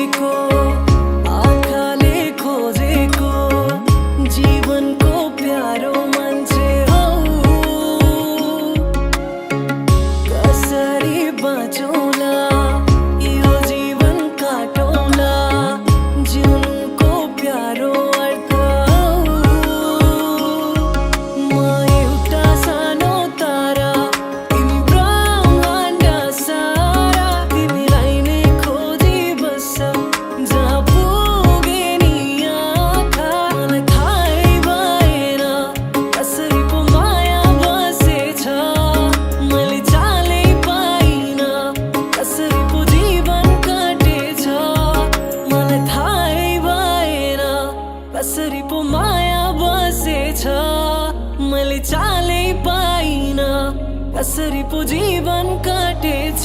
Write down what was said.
देखेको आँखाले खोजेको जीवनको प्यारो मान्छे हौ कसरी बाँचौला यो जीवन काटौला जिउनुको प्यारो अर्थ म एउटा सानो तारा तिमी ब्रह्माण्ड सारा तिमीलाई नै खोजी बस्छौ जहाँ पुगे नि आँखा मलाई थाहै भएन कसरी पो माया बसेछ मैले चालै पाइनँ कसरी पो जीवन काटेछ मलाई थाहै भएन कसरी पो माया बसेछ मैले चालै पाइनँ कसरी पो जीवन काटेछ